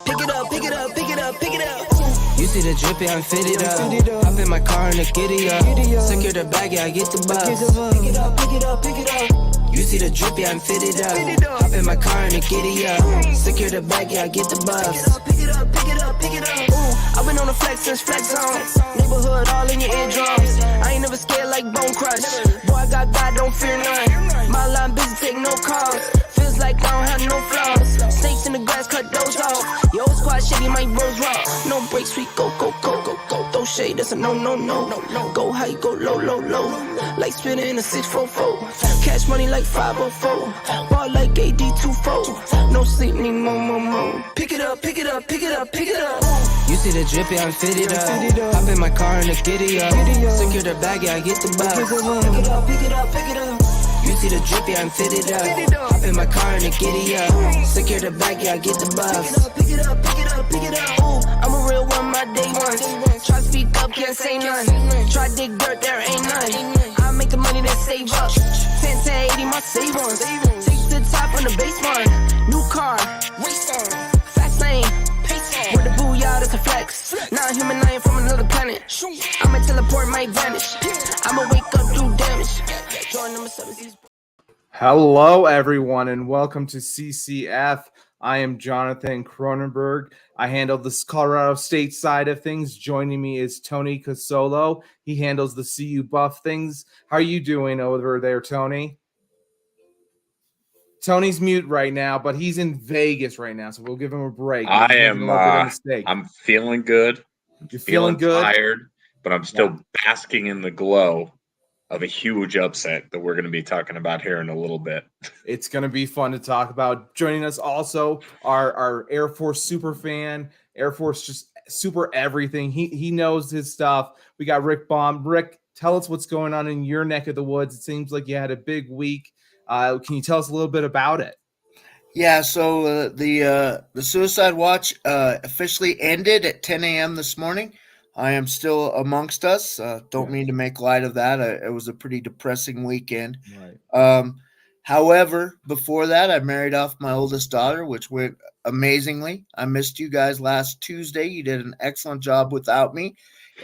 Pick it up, pick it up, pick it up, pick it up. You see the drippy, I'm fitted up. Hop in my car and the giddy up. Secure the bag, yeah, I get the bus. Pick it up, pick it up, pick it up. You see the drippy, I'm fitted up. Hop in my car and the giddy up. Secure the bag, yeah, I get the bus. Pick it up, pick it up, pick it up. Ooh, I've been on the flex since flex zone. Neighborhood all in your eardrums. I ain't never scared like Bone Crush. Boy, I got God, don't fear none. My line busy, take no calls. Feels like I don't have no flaws. Snakes in the grass, cut those off. Your old squad shady, my bros raw. No breaks, we go, go, go, go, go. Throw shade, that's a no, no, no, no, no. Go high, go low, low, low. Like spinning in a 644. Cash money like 504. Ball like AD 24. No sleep, need more, more, more. Pick it up, pick it up, pick it up, pick it up. You see the drippy, I'm fitted up. Hop in my car and the giddy up. Secure the bag, yeah, I get the bus. Pick it up, pick it up, pick it up. You see the drippy, I'm fitted up. Hop in my car and the giddy up. Secure the bag, yeah, I get the bus. Pick it up, pick it up, pick it up. Ooh, I'm a real one, my day ones. Try to speak up, can't say none. Try to dig dirt, there ain't none. I make the money that save up. 10 to 80, my save ones. Take to the top on the base one. New car, race on. Fast lane, pace on. With the booyah, that's a flex. Not a human, I ain't from another planet. I'ma teleport, might vanish. I'ma wake up, do damage. Hello, everyone, and welcome to CCF. I am Jonathan Cronenberg. I handle the Colorado State side of things. Joining me is Tony Casolo. He handles the CU Buff things. How are you doing over there, Tony? Tony's mute right now, but he's in Vegas right now, so we'll give him a break. I'm feeling good. You're feeling good? Tired, but I'm still basking in the glow of a huge upset that we're going to be talking about here in a little bit. It's going to be fun to talk about. Joining us also, our Air Force super fan, Air Force just super everything. He knows his stuff. We got Rick Baum. Rick, tell us what's going on in your neck of the woods. It seems like you had a big week. Can you tell us a little bit about it? Yeah, so the Suicide Watch officially ended at 10 a.m. this morning. I am still amongst us. Don't mean to make light of that. It was a pretty depressing weekend. Right. However, before that, I married off my oldest daughter, which went amazingly. I missed you guys last Tuesday. You did an excellent job without me.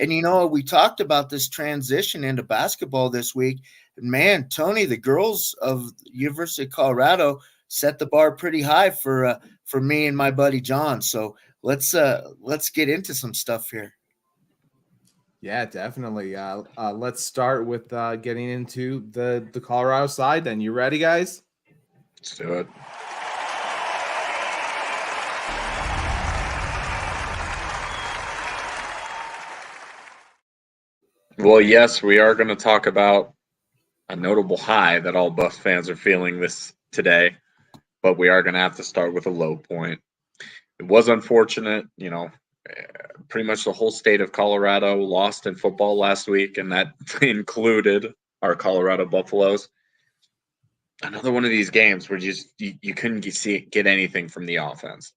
And, you know, we talked about this transition into basketball this week. And, man, Tony, the girls of University of Colorado set the bar pretty high for me and my buddy John. So let's get into some stuff here. Yeah, definitely. Let's start with getting into the Colorado side then. You ready, guys? Let's do it. Well, yes, we are going to talk about a notable high that all Buff fans are feeling this today, but we are going to have to start with a low point. It was unfortunate, pretty much the whole state of Colorado lost in football last week, and that included our Colorado Buffaloes. Another one of these games where you couldn't get anything from the offense.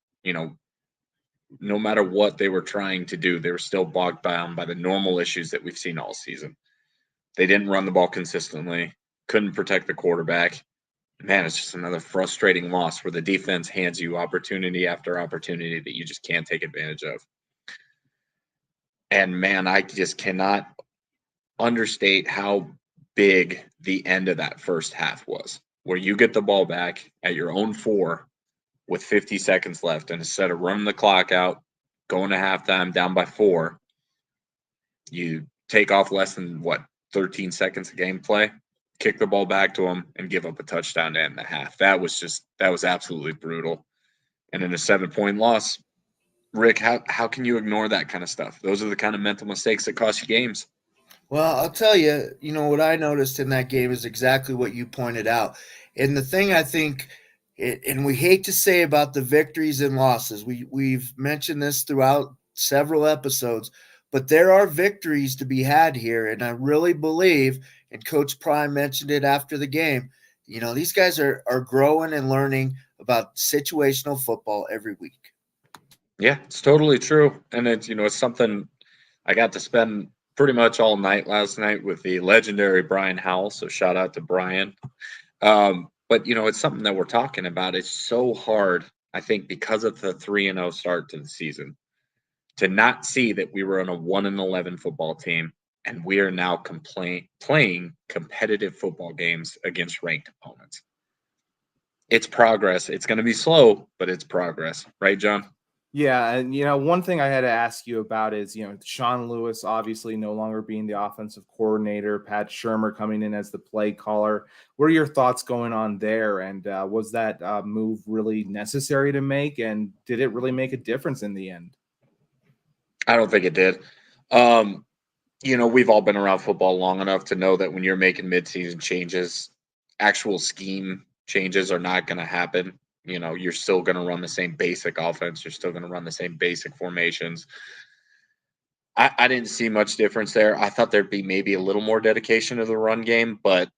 No matter what they were trying to do, they were still bogged down by the normal issues that we've seen all season. They didn't run the ball consistently, couldn't protect the quarterback. Man, it's just another frustrating loss where the defense hands you opportunity after opportunity that you just can't take advantage of. And, man, I just cannot understate how big the end of that first half was, where you get the ball back at your own 4 with 50 seconds left, and instead of running the clock out, going to halftime down by 4, you take off less than, 13 seconds of gameplay, kick the ball back to them, and give up a touchdown to end the half. That was absolutely brutal. And in a 7-point loss, Rick, how can you ignore that kind of stuff? Those are the kind of mental mistakes that cost you games. Well, I'll tell you, what I noticed in that game is exactly what you pointed out. And the thing I think, and we hate to say about the victories and losses, we've mentioned this throughout several episodes, but there are victories to be had here. And I really believe, and Coach Prime mentioned it after the game, these guys are growing and learning about situational football every week. Yeah, it's totally true. And it's something I got to spend pretty much all night last night with the legendary Brian Howell. So shout out to Brian. But, it's something that we're talking about. It's so hard. I think because of the 3-0 start to the season, to not see that we were on a 1-11 football team and we are now playing competitive football games against ranked opponents. It's progress. It's going to be slow, but it's progress. Right, John? Yeah, and one thing I had to ask you about is, Sean Lewis obviously no longer being the offensive coordinator, Pat Shurmur coming in as the play caller. What are your thoughts going on there? And was that move really necessary to make? And did it really make a difference in the end? I don't think it did. We've all been around football long enough to know that when you're making midseason changes, actual scheme changes are not going to happen. You're still going to run the same basic offense. You're still going to run the same basic formations. I didn't see much difference there. I thought there'd be maybe a little more dedication to the run game, but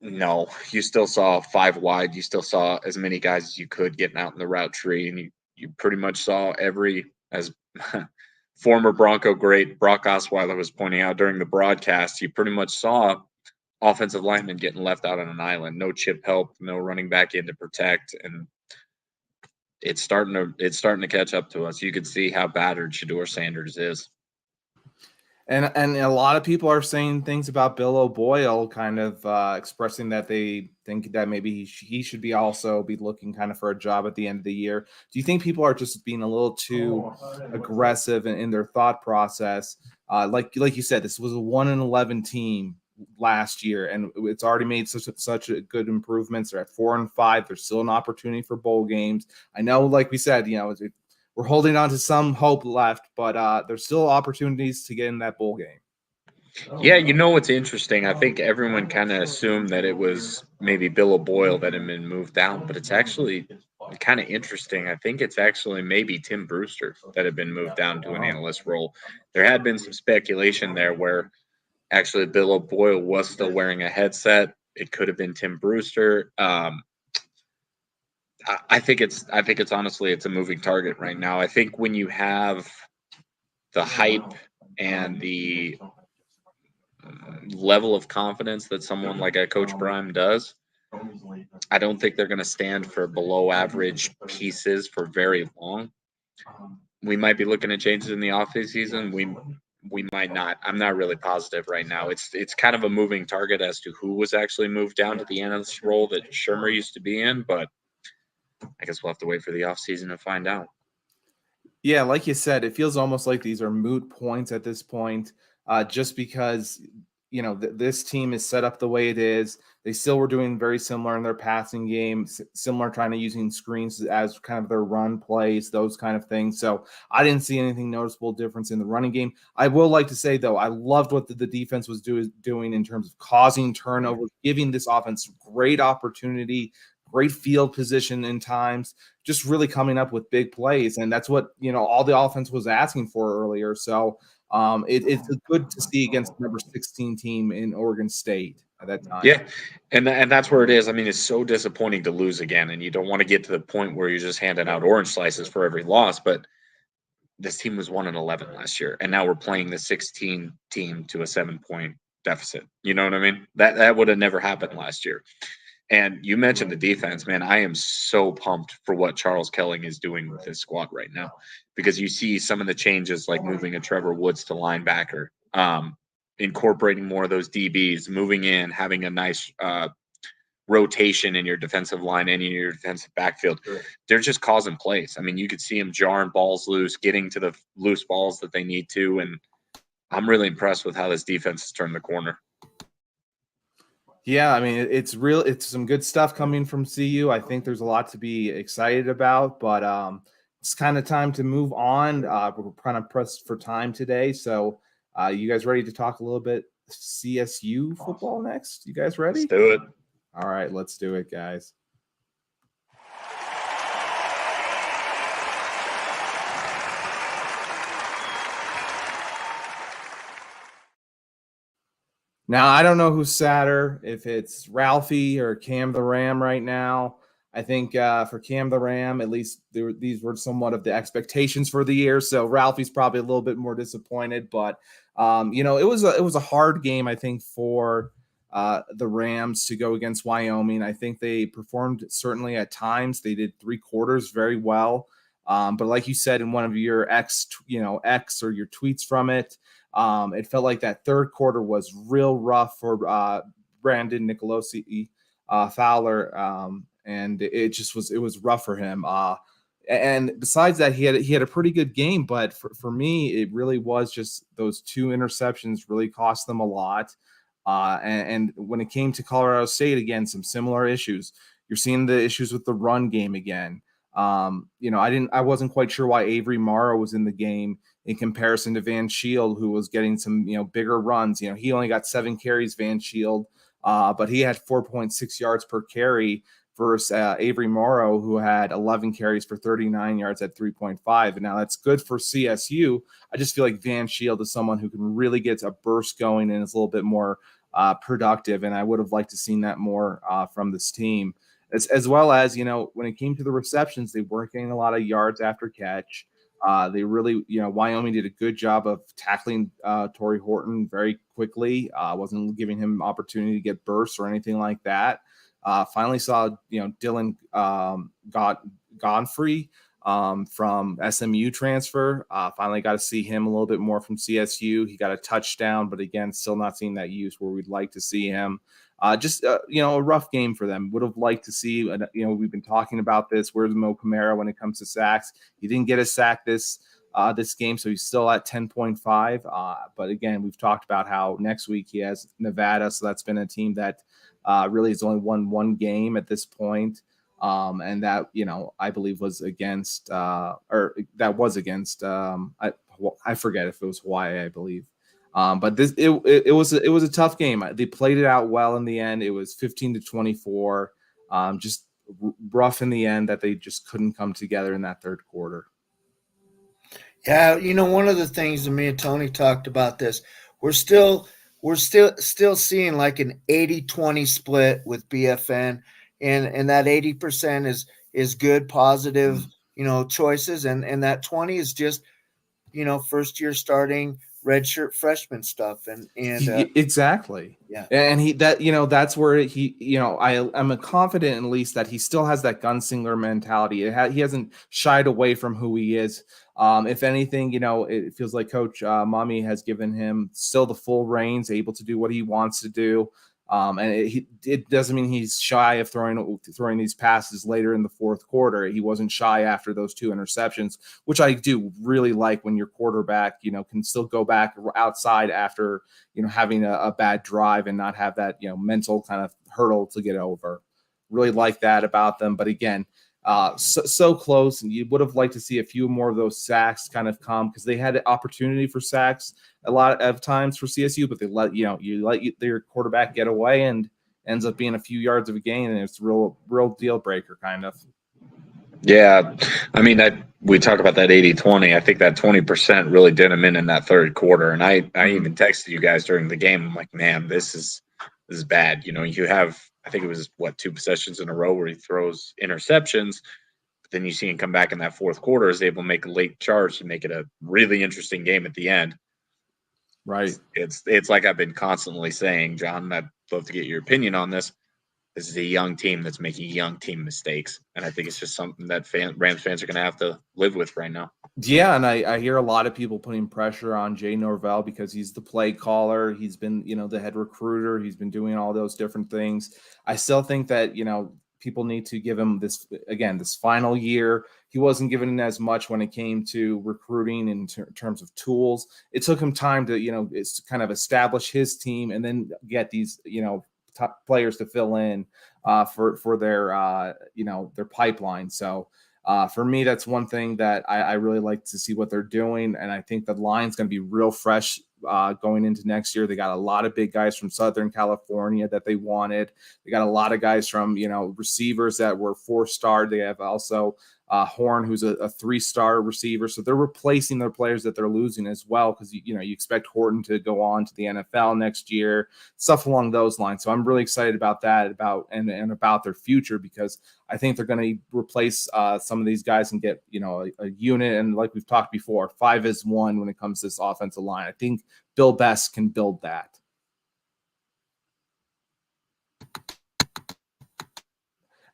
no, you still saw 5 wide. You still saw as many guys as you could getting out in the route tree, and you pretty much saw as former Bronco great Brock Osweiler was pointing out during the broadcast, you pretty much saw offensive linemen getting left out on an island. No chip help, no running back in to protect, and it's starting to catch up to us. You could see how battered Shedeur Sanders is. And a lot of people are saying things about Bill O'Boyle, kind of expressing that they think that maybe he should be looking kind of for a job at the end of the year. Do you think people are just being a little too aggressive in their thought process? Like you said, this was a 1-11 team last year, and it's already made such a good improvements. They're at 4-5. There's still an opportunity for bowl games. I know, like we said, we're holding on to some hope left, but there's still opportunities to get in that bowl game. Yeah, what's interesting? I think everyone kind of assumed that it was maybe Bill O'Boyle that had been moved down, but it's actually kind of interesting. I think it's actually maybe Tim Brewster that had been moved down to an analyst role. There had been some speculation there where actually Bill O'Boyle was still wearing a headset. It could have been Tim Brewster. I think it's honestly, it's a moving target right now. I think when you have the hype and the level of confidence that someone like a Coach Brime does, I don't think they're going to stand for below average pieces for very long. We might be looking at changes in the offseason. We might not. I'm not really positive right now. It's kind of a moving target as to who was actually moved down to the analyst role that Shurmur used to be in, but I guess we'll have to wait for the offseason to find out. Yeah, like you said, it feels almost like these are moot points at this point, just because this team is set up the way it is. They still were doing very similar in their passing game, similar trying to using screens as kind of their run plays, those kind of things. So I didn't see anything noticeable difference in the running game. I will like to say, though, I loved what the defense was doing in terms of causing turnovers, giving this offense great opportunity, great field position in times, just really coming up with big plays. And that's what, all the offense was asking for earlier. So it's good to see against the number 16 team in Oregon State at that time. Yeah, and that's where it is. I mean, it's so disappointing to lose again, and you don't want to get to the point where you're just handing out orange slices for every loss. But this team was 1-11 last year, and now we're playing the 16 team to a 7-point deficit. You know what I mean? That would have never happened last year. And you mentioned the defense, man. I am so pumped for what Charles Kelling is doing with his squad right now, because you see some of the changes, like moving a Trevor Woods to linebacker, incorporating more of those DBs, moving in, having a nice rotation in your defensive line and in your defensive backfield. Sure. They're just causing plays. I mean, you could see them jarring balls loose, getting to the loose balls that they need to, and I'm really impressed with how this defense has turned the corner. Yeah, I mean, it's some good stuff coming from CU. I think there's a lot to be excited about, but it's kind of time to move on. We're kind of pressed for time today. So you guys ready to talk a little bit CSU football next? You guys ready? Let's do it. All right, let's do it, guys. Now, I don't know who's sadder, if it's Ralphie or Cam the Ram right now. I think for Cam the Ram, at least these were somewhat of the expectations for the year. So Ralphie's probably a little bit more disappointed. But, it was a hard game, I think, for the Rams to go against Wyoming. I think they performed certainly at times. They did 3 quarters very well. But like you said in one of your X or your tweets from it, it felt like that third quarter was real rough for Brandon Nicolosi Fowler, and it was rough for him. And besides that, he had a pretty good game, but for me, it really was just those 2 interceptions really cost them a lot. And when it came to Colorado State, again, some similar issues. You're seeing the issues with the run game again. I wasn't quite sure why Avery Morrow was in the game in comparison to Van Shield, who was getting some, bigger runs. He only got 7 carries, Van Shield, but he had 4.6 yards per carry versus Avery Morrow, who had 11 carries for 39 yards at 3.5. And now that's good for CSU. I just feel like Van Shield is someone who can really get a burst going and is a little bit more productive. And I would have liked to seen that more from this team. As well as, when it came to the receptions, they weren't getting a lot of yards after catch. They really, Wyoming did a good job of tackling Torrey Horton very quickly. Wasn't giving him opportunity to get bursts or anything like that. Finally saw, Dylan Godfrey from SMU transfer. Finally got to see him a little bit more from CSU. He got a touchdown, but again, still not seeing that use where we'd like to see him. A rough game for them. Would have liked to see, we've been talking about this. Where's Mo Camara when it comes to sacks? He didn't get a sack this game, so he's still at 10.5. But again, we've talked about how next week he has Nevada, so that's been a team that really has only won 1 game at this point. And that, I believe was against, I forget if it was Hawaii, I believe. But it was a tough game. They played it out well in the end. It was 15-24, just rough in the end that they just couldn't come together in that third quarter. Yeah, one of the things that me and Tony talked about this, we're still seeing like an 80-20 split with BFN, and that 80% is good, positive, choices, and that 20 is just, first year starting redshirt freshman stuff, and exactly, yeah, and that's where I'm confident at least that he still has that gunslinger mentality. He hasn't shied away from who he is. If anything, it feels like Coach Mummy has given him still the full reins, able to do what he wants to do. And it doesn't mean he's shy of throwing these passes later in the fourth quarter. He wasn't shy after those 2 interceptions, which I do really like when your quarterback, can still go back outside after, having a bad drive and not have that, mental kind of hurdle to get over. Really like that about them. But again, so close, and you would have liked to see a few more of those sacks kind of come, because they had an opportunity for sacks a lot of times for CSU, but they let your quarterback get away and ends up being a few yards of a gain, and it's real deal breaker kind of. Yeah, I mean, we talk about that 80-20. I think that 20% really did him in that third quarter, and I even texted you guys during the game. I'm like, man, this is bad. You have, I think it was 2 possessions in a row where he throws interceptions, but then you see him come back in that fourth quarter, is able to make a late charge to make it a really interesting game at the end. Right. It's like I've been constantly saying, John, I'd love to get your opinion on this. This is a young team that's making young team mistakes, and I think it's just something that Rams fans are going to have to live with right now. Yeah, and I hear a lot of people putting pressure on Jay Norvell because he's the play caller. He's been, the head recruiter. He's been doing all those different things. I still think that, people need to give him this final year. He wasn't given as much when it came to recruiting in terms of tools. It took him time to, it's kind of establish his team and then get these, top players to fill in for their, their pipeline. So for me, that's one thing that I really like to see what they're doing. And I think the line's going to be real fresh going into next year. They got a lot of big guys from Southern California that they wanted. They got a lot of guys from, receivers that were 4-star. They have also Horn, who's a 3-star receiver. So they're replacing their players that they're losing as well, because, you expect Horton to go on to the NFL next year, stuff along those lines. So I'm really excited about that, about their future, because I think they're going to replace some of these guys and get, a unit. And like we've talked before, 5 is 1 when it comes to this offensive line. I think Bill Best can build that.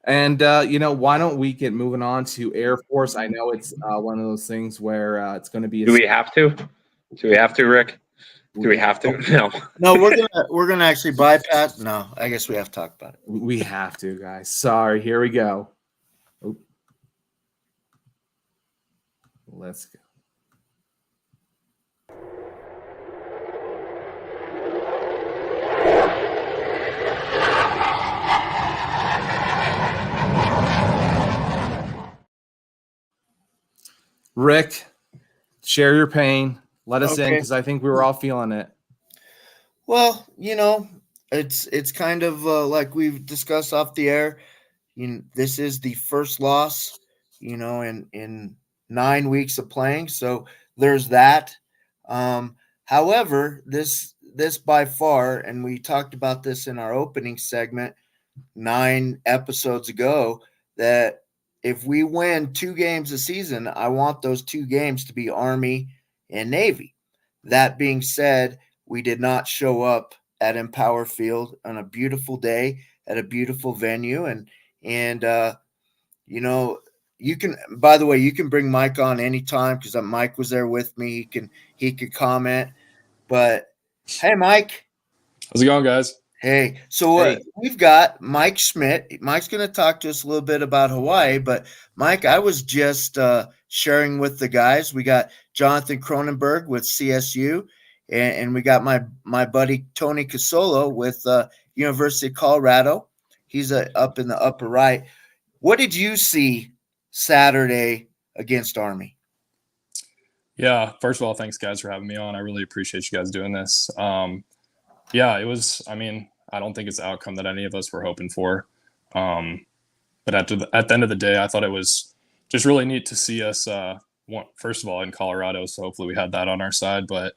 And why don't we get moving on to Air Force? I know it's one of those things where it's going to be. Do we have to? Do we have to, Rick? Do we have to? No. No, we're gonna actually bypass. No, I guess we have to talk about it. We have to, guys. Sorry. Here we go. Oop. Let's go. Rick, share your pain. Let us in, because I think we were all feeling it. Well, it's kind of like we've discussed off the air. This is the first loss, in 9 weeks of playing. So there's that. However, this by far, and we talked about this in our opening segment 9 episodes ago, that if we win 2 games a season, I want those 2 games to be Army and Navy. That being said, we did not show up at Empower Field on a beautiful day at a beautiful venue. And you can, by the way, you can bring Mike on anytime, because Mike was there with me. He could comment. But hey, Mike. How's it going, guys? Hey, so we've got Mike Schmidt. Mike's going to talk to us a little bit about Hawaii. But, Mike, I was just sharing with the guys. We got Jonathan Cronenberg with CSU, and we got my buddy Tony Casolo with University of Colorado. He's up in the upper right. What did you see Saturday against Army? Yeah, first of all, thanks, guys, for having me on. I really appreciate you guys doing this. It was – I don't think it's the outcome that any of us were hoping for. But at the end of the day, I thought it was just really neat to see us, first of all, in Colorado. So hopefully we had that on our side. But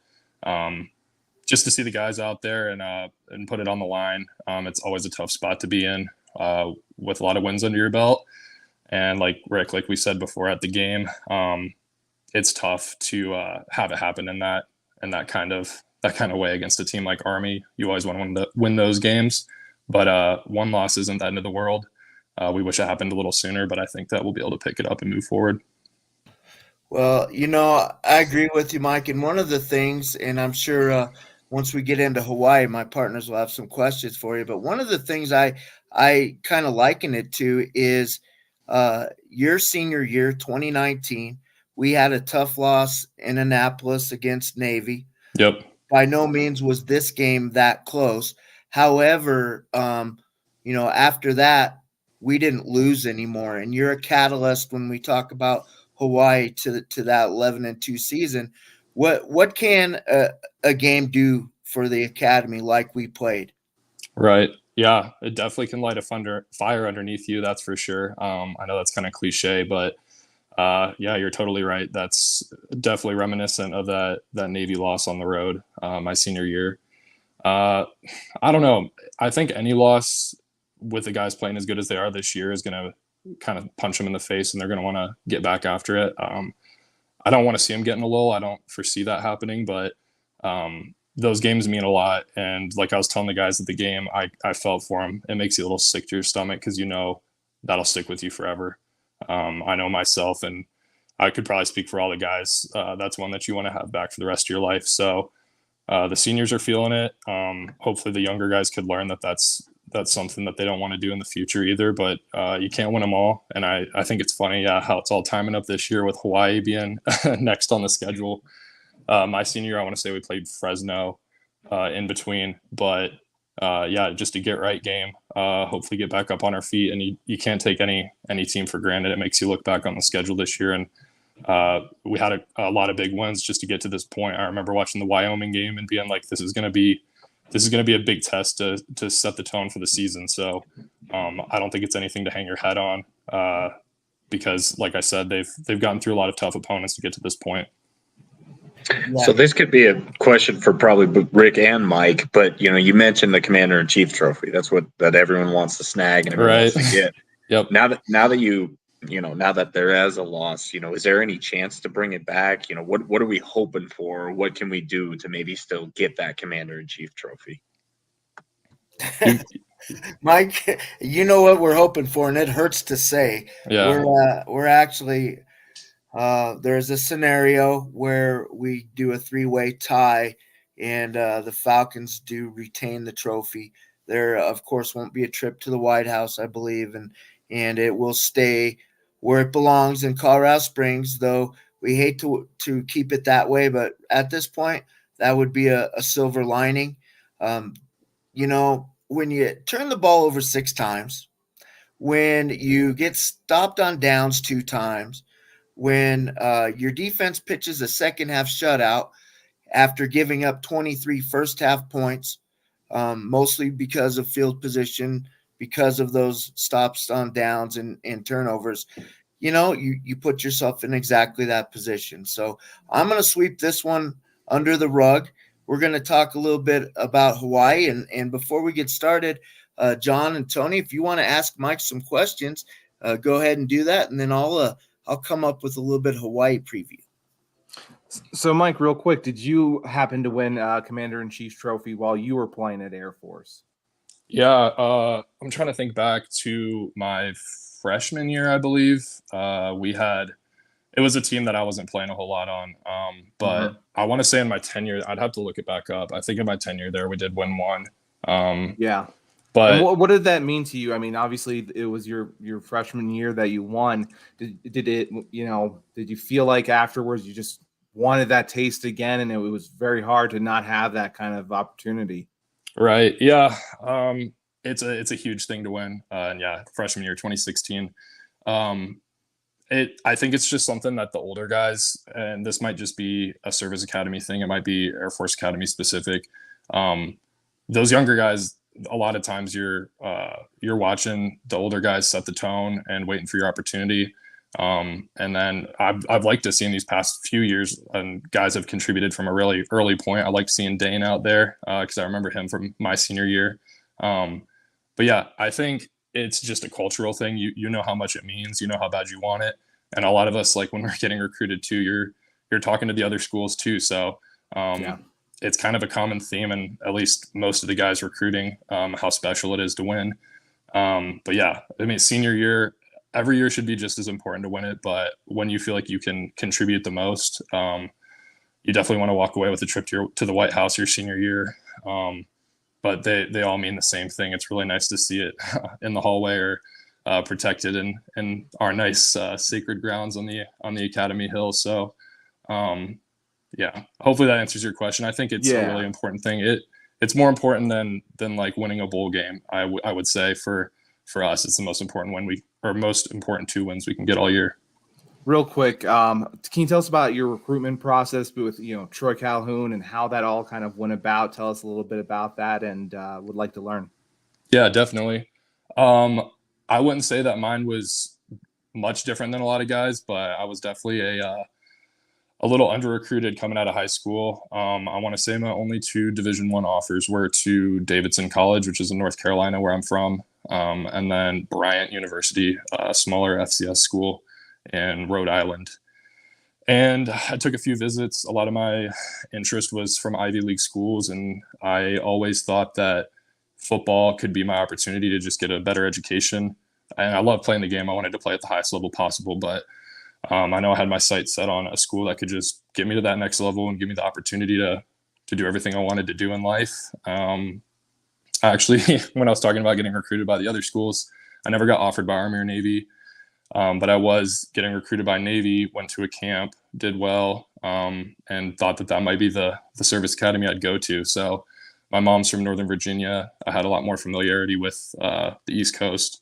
just to see the guys out there and put it on the line, it's always a tough spot to be in with a lot of wins under your belt. And like Rick, like we said before at the game, it's tough to have it happen in that kind of way against a team like Army. You always want to win those games, but one loss isn't the end of the world. We wish it happened a little sooner, but I think that we'll be able to pick it up and move forward. Well, I agree with you, Mike. And one of the things, and I'm sure once we get into Hawaii, my partners will have some questions for you, but one of the things I kind of liken it to is your senior year, 2019. We had a tough loss in Annapolis against Navy. Yep. By no means was this game that close. However, after that, we didn't lose anymore. And you're a catalyst when we talk about Hawaii to that 11-2 season. What can a game do for the academy like we played? Right. Yeah, it definitely can light a fire underneath you. That's for sure. I know that's kind of cliche, but you're totally right. That's definitely reminiscent of that Navy loss on the road my senior year. I don't know. I think any loss with the guys playing as good as they are this year is going to kind of punch them in the face, and they're going to want to get back after it. I don't want to see them get in a lull. I don't foresee that happening, but those games mean a lot. And like I was telling the guys at the game, I felt for them. It makes you a little sick to your stomach because that'll stick with you forever. I know myself, and I could probably speak for all the guys. That's one that you want to have back for the rest of your life. So the seniors are feeling it. Hopefully the younger guys could learn that's something that they don't want to do in the future either, but you can't win them all. And I think it's funny how it's all timing up this year with Hawaii being next on the schedule. My senior year, I want to say we played Fresno in between, but just a get right game. Hopefully get back up on our feet, and you can't take any team for granted. It makes you look back on the schedule this year, and we had a lot of big wins just to get to this point. I remember watching the Wyoming game and being like, this is going to be a big test to set the tone for the season. So I don't think it's anything to hang your head on because, like I said, they've gotten through a lot of tough opponents to get to this point. Yeah. So this could be a question for probably Rick and Mike, but you mentioned the Commander-in-Chief trophy. That's that everyone wants to snag and everyone wants to get. Yep. Now that there is a loss, is there any chance to bring it back? What are we hoping for? What can we do to maybe still get that Commander-in-Chief trophy? Mike, you know what we're hoping for, and it hurts to say. Yeah. We're actually there's a scenario where we do a 3-way tie, and the Falcons do retain the trophy. There, of course, won't be a trip to the White House, I believe, and it will stay where it belongs in Colorado Springs. Though we hate to keep it that way, but at this point, that would be a silver lining. When you turn the ball over 6 times, when you get stopped on downs 2 times, when your defense pitches a second half shutout after giving up 23 first half points, mostly because of field position, because of those stops on downs and turnovers, you put yourself in exactly that position. So I'm going to sweep this one under the rug. We're going to talk a little bit about Hawaii. And before we get started, John and Tony, if you want to ask Mike some questions, go ahead and do that. And then I'll come up with a little bit of Hawaii preview. So, Mike, real quick, did you happen to win Commander-in-Chief's trophy while you were playing at Air Force? Yeah. I'm trying to think back to my freshman year, I believe. It was a team that I wasn't playing a whole lot on. But I want to say in my tenure, I'd have to look it back up. I think in my tenure there, we did win one. Yeah. But what did that mean to you? I mean, obviously it was your freshman year that you won. Did you feel like afterwards you just wanted that taste again, and it was very hard to not have that kind of opportunity? Right. Yeah. It's a huge thing to win. And yeah, freshman year, 2016. I think it's just something that the older guys, and this might just be a service academy thing, it might be Air Force Academy specific. Those younger guys, a lot of times you're watching the older guys set the tone and waiting for your opportunity. And then I've liked to see in these past few years, and guys have contributed from a really early point. I liked seeing Dane out there because I remember him from my senior year. But yeah, I think it's just a cultural thing. You know how much it means, you know how bad you want it. And a lot of us, like when we're getting recruited too, you're talking to the other schools too. So it's kind of a common theme, and at least most of the guys recruiting, how special it is to win. But yeah, I mean, senior year, every year should be just as important to win it. But when you feel like you can contribute the most, you definitely want to walk away with a trip to the White House your senior year. But they all mean the same thing. It's really nice to see it in the hallway or protected in our nice sacred grounds on the Academy Hill. So yeah, hopefully that answers your question. I think it's a really important thing. It's more important than like winning a bowl game. I would say for us, it's the most important most important 2 wins we can get all year. Real quick, can you tell us about your recruitment process with Troy Calhoun and how that all kind of went about? Tell us a little bit about that, and would like to learn. Yeah, definitely. I wouldn't say that mine was much different than a lot of guys, but I was definitely a little under-recruited coming out of high school. I want to say my only 2 Division I offers were to Davidson College, which is in North Carolina, where I'm from, and then Bryant University, a smaller FCS school in Rhode Island. And I took a few visits. A lot of my interest was from Ivy League schools, and I always thought that football could be my opportunity to just get a better education. And I love playing the game. I wanted to play at the highest level possible, but I know I had my sights set on a school that could just get me to that next level and give me the opportunity to do everything I wanted to do in life. Actually, when I was talking about getting recruited by the other schools, I never got offered by Army or Navy, but I was getting recruited by Navy, went to a camp, did well, and thought that might be the service academy I'd go to. So my mom's from Northern Virginia. I had a lot more familiarity with the East Coast,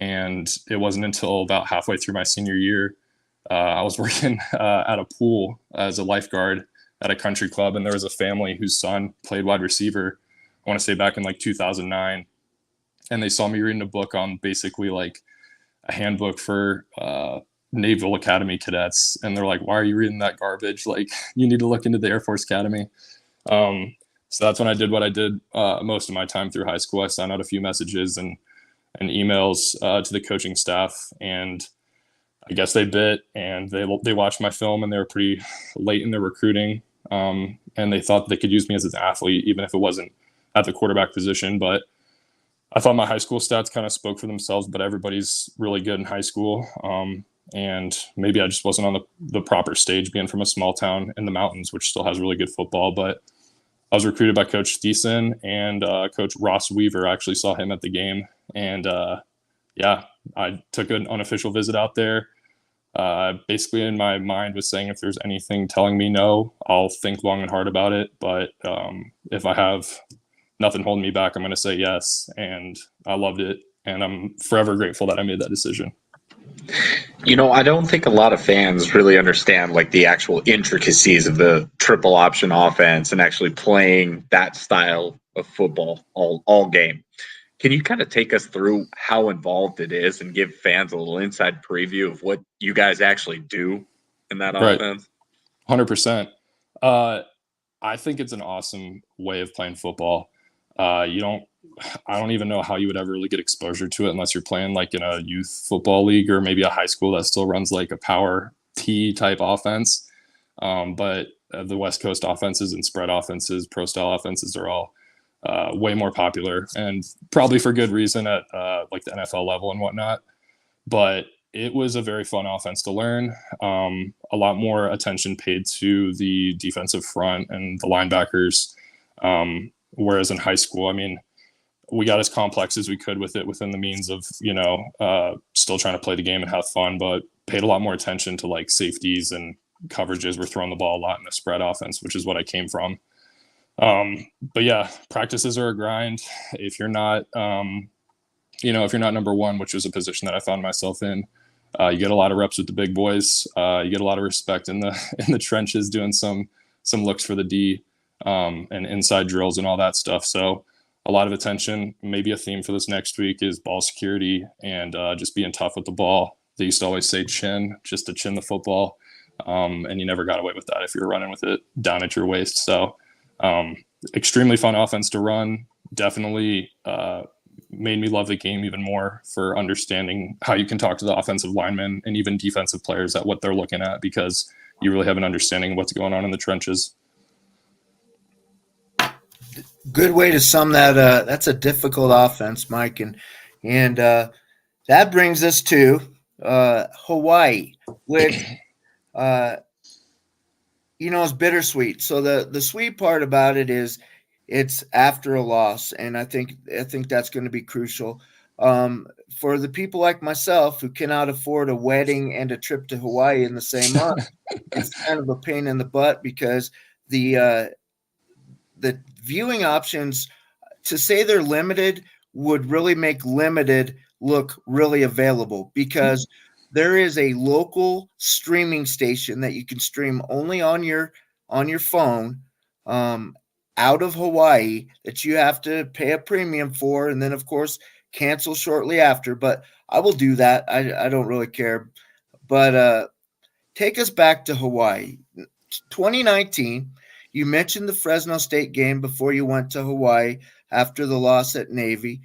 and it wasn't until about halfway through my senior year, I was working at a pool as a lifeguard at a country club, and there was a family whose son played wide receiver, I want to say back in like 2009, and they saw me reading a book on basically like a handbook for Naval Academy cadets, and they're like, "Why are you reading that garbage? Like, you need to look into the Air Force Academy." So that's when I did what I did most of my time through high school. I sent out a few messages and emails to the coaching staff, and I guess they bit, and they watched my film, and they were pretty late in their recruiting, and they thought they could use me as an athlete, even if it wasn't at the quarterback position. But I thought my high school stats kind of spoke for themselves, but everybody's really good in high school. And maybe I just wasn't on the proper stage being from a small town in the mountains, which still has really good football. But I was recruited by Coach Thiessen and Coach Ross Weaver. I actually saw him at the game. And I took an unofficial visit out there. Basically in my mind was saying if there's anything telling me no, I'll think long and hard about it. But if I have nothing holding me back, I'm going to say yes. And I loved it. And I'm forever grateful that I made that decision. I don't think a lot of fans really understand like the actual intricacies of the triple option offense and actually playing that style of football all game. Can you kind of take us through how involved it is and give fans a little inside preview of what you guys actually do in that offense? 100%. I think it's an awesome way of playing football. I don't even know how you would ever really get exposure to it unless you're playing like in a youth football league or maybe a high school that still runs like a power T type offense. But the West Coast offenses and spread offenses, pro style offenses are all way more popular, and probably for good reason at like the NFL level and whatnot. But it was a very fun offense to learn. A lot more attention paid to the defensive front and the linebackers. Whereas in high school, I mean, we got as complex as we could with it within the means of, still trying to play the game and have fun, but paid a lot more attention to like safeties and coverages. We're throwing the ball a lot in the spread offense, which is what I came from. But yeah, practices are a grind. If you're not, if you're not number one, which is a position that I found myself in, you get a lot of reps with the big boys. You get a lot of respect in the trenches, doing some looks for the D, and inside drills and all that stuff. So a lot of attention. Maybe a theme for this next week is ball security and just being tough with the ball. They used to always say just to chin the football. And you never got away with that if you're running with it down at your waist. So extremely fun offense to run. Definitely made me love the game even more for understanding how you can talk to the offensive linemen and even defensive players at what they're looking at, because you really have an understanding of what's going on in the trenches. Good way to sum that. That's a difficult offense, Mike, and that brings us to Hawaii, which is bittersweet. So the sweet part about it is it's after a loss, and I think that's going to be crucial for the people like myself who cannot afford a wedding and a trip to Hawaii in the same month. It's kind of a pain in the butt because the viewing options, to say they're limited, would really make limited look really available, because there is a local streaming station that you can stream only on your phone out of Hawaii that you have to pay a premium for, and then of course cancel shortly after. But I will do that. I don't really care. But take us back to Hawaii. 2019, you mentioned the Fresno State game before you went to Hawaii after the loss at Navy.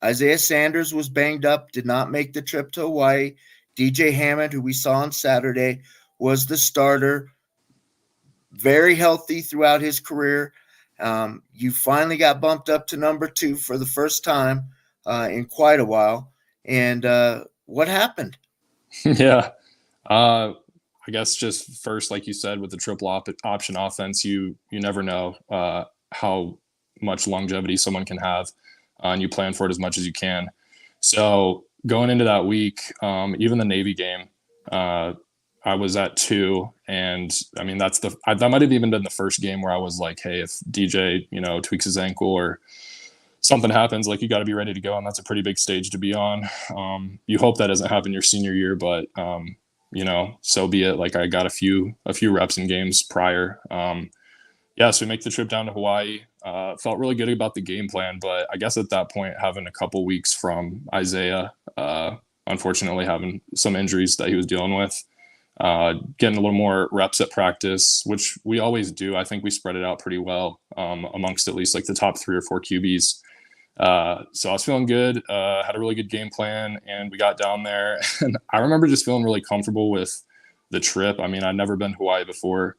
Isaiah Sanders was banged up, did not make the trip to Hawaii. DJ Hammond, who we saw on Saturday, was the starter, very healthy throughout his career. You finally got bumped up to number 2 for the first time in quite a while. And what happened? Yeah. I guess just first, like you said, with the triple option offense, you never know how much longevity someone can have, and you plan for it as much as you can. So going into that week, even the Navy game, I was at 2, and I mean that might have even been the first game where I was like, hey, if DJ tweaks his ankle or something happens, like, you got to be ready to go, and that's a pretty big stage to be on. You hope that doesn't happen your senior year, but so be it. Like, I got a few reps in games prior. So we make the trip down to Hawaii. Felt really good about the game plan, but I guess at that point, having a couple weeks from Isaiah, unfortunately having some injuries that he was dealing with, getting a little more reps at practice, which we always do. I think we spread it out pretty well amongst at least like the top 3 or 4 QBs. So I was feeling good, had a really good game plan, and we got down there, and I remember just feeling really comfortable with the trip. I mean, I'd never been to Hawaii before,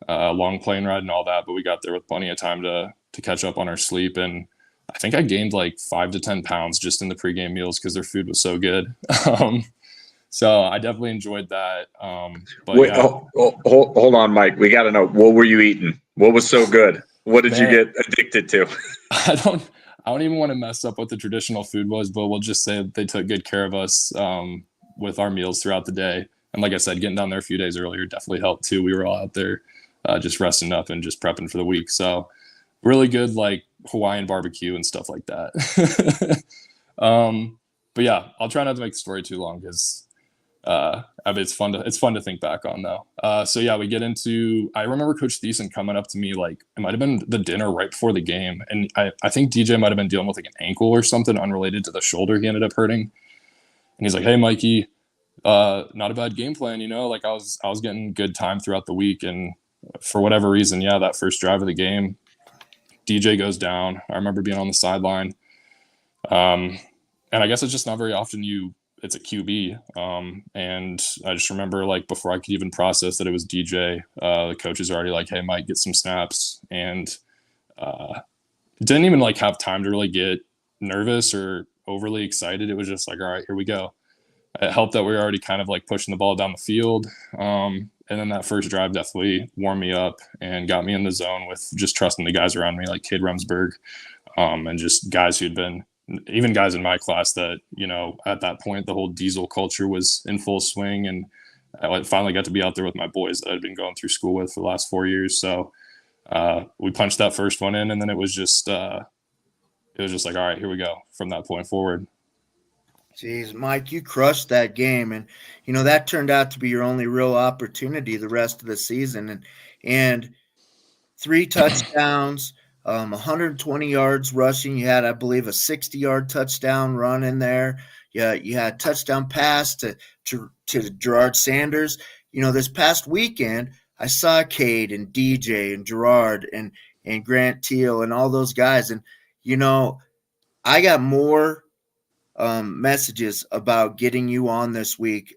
long plane ride and all that, but we got there with plenty of time to catch up on our sleep. And I think I gained like 5 to 10 pounds just in the pregame meals because their food was so good. So I definitely enjoyed that. But Wait, yeah, hold on, Mike. We got to know, what were you eating? What was so good? What did you Man. get addicted to? I don't even want to mess up what the traditional food was, but we'll just say they took good care of us with our meals throughout the day. And like I said, getting down there a few days earlier definitely helped too. We were all out there just resting up and just prepping for the week. So really good, like Hawaiian barbecue and stuff like that. But yeah, I'll try not to make the story too long because it's fun to think back on though. So yeah, we get into, I remember Coach Thiessen coming up to me, like it might've been the dinner right before the game. And I think DJ might've been dealing with like an ankle or something unrelated to the shoulder he ended up hurting. And he's like, "Hey, Mikey, not a bad game plan. Like I was getting good time throughout the week. And for whatever reason, yeah, that first drive of the game, DJ goes down. I remember being on the sideline. And I guess it's just not very often it's a QB. And I just remember like before I could even process that it was DJ, the coaches are already like, "Hey, Mike, get some snaps." And didn't even like have time to really get nervous or overly excited. It was just like, all right, here we go. It helped that we were already kind of like pushing the ball down the field. And then that first drive definitely warmed me up and got me in the zone with just trusting the guys around me, like Cade Remsburg, and just guys who'd been, even guys in my class that, at that point, the whole diesel culture was in full swing. And I finally got to be out there with my boys that I'd been going through school with for the last 4 years. So we punched that first one in, and then it was just like, all right, here we go from that point forward. Jeez, Mike, you crushed that game, and that turned out to be your only real opportunity the rest of the season, and 3 touchdowns, 120 yards rushing. You had, I believe, a 60-yard touchdown run in there. Yeah, you had a touchdown pass to Gerard Sanders. This past weekend, I saw Cade and DJ and Gerard and Grant Teal and all those guys, and I got more messages about getting you on this week,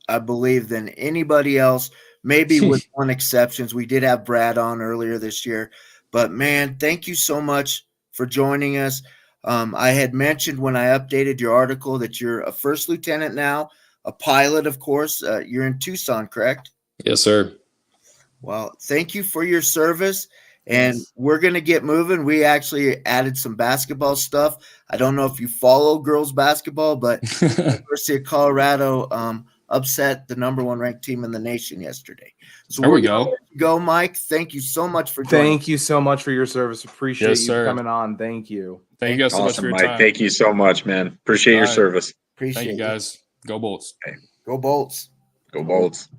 I believe, than anybody else, maybe with one exception. We did have Brad on earlier this year, but man, thank you so much for joining us. I had mentioned when I updated your article that you're a first lieutenant now, a pilot, of course. You're in Tucson, correct? Yes, sir. Well, thank you for your service. And we're going to get moving. We actually added some basketball stuff. I don't know if you follow girls basketball, but the University of Colorado upset the number 1 ranked team in the nation yesterday. So there we go. Go, Mike. Thank you so much for joining. Thank you so much for your service. Appreciate you coming on. Thank you. Thank you guys so much for your Mike. time. Thank you so much, man. Appreciate your service. Appreciate Thank you, guys. Go Bolts. Okay. Go Bolts. Go Bolts.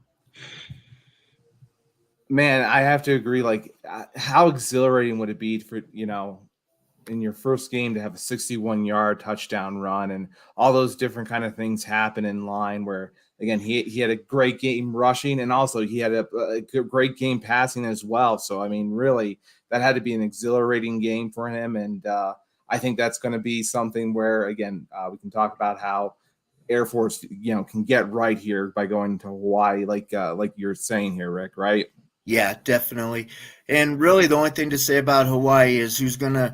Man, I have to agree. Like, how exhilarating would it be for, in your first game to have a 61-yard touchdown run and all those different kind of things happen in line where, again, he had a great game rushing and also he had a great game passing as well. So, I mean, really, that had to be an exhilarating game for him. And I think that's going to be something where, again, we can talk about how Air Force, can get right here by going to Hawaii, like you're saying here, Rick, right? Yeah, definitely. And really the only thing to say about Hawaii is who's gonna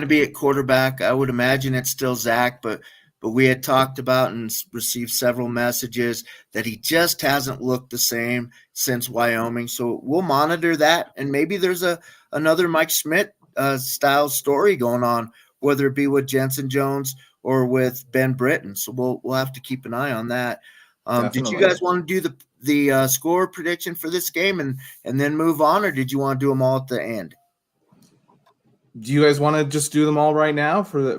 be at quarterback. I would imagine it's still Zach, but we had talked about and received several messages that he just hasn't looked the same since Wyoming. So we'll monitor that, and maybe there's another Mike Schmidt style story going on, whether it be with Jensen Jones or with Ben Britton. So we'll have to keep an eye on that. Did you guys want to do the score prediction for this game and then move on, or did you want to do them all at the end? Do you guys want to just do them all right now for